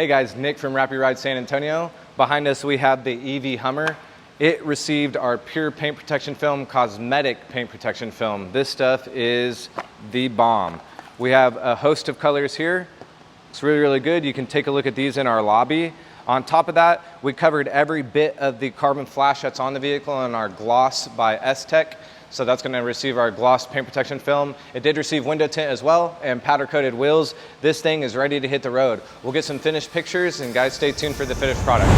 Hey guys, Nick from Rappy Ride San Antonio. Behind us we have the EV Hummer. It received our Pure Paint Protection Film, Cosmetic Paint Protection Film. This stuff is the bomb. We have a host of colors here. It's really, really good. You can take a look at these in our lobby. On top of that, we covered every bit of the carbon flash that's on the vehicle in our Gloss by S-Tech. So that's going to receive our gloss paint protection film. It did receive window tint as well and powder coated wheels. This thing is ready to hit the road. We'll get some finished pictures, and guys, stay tuned for the finished product.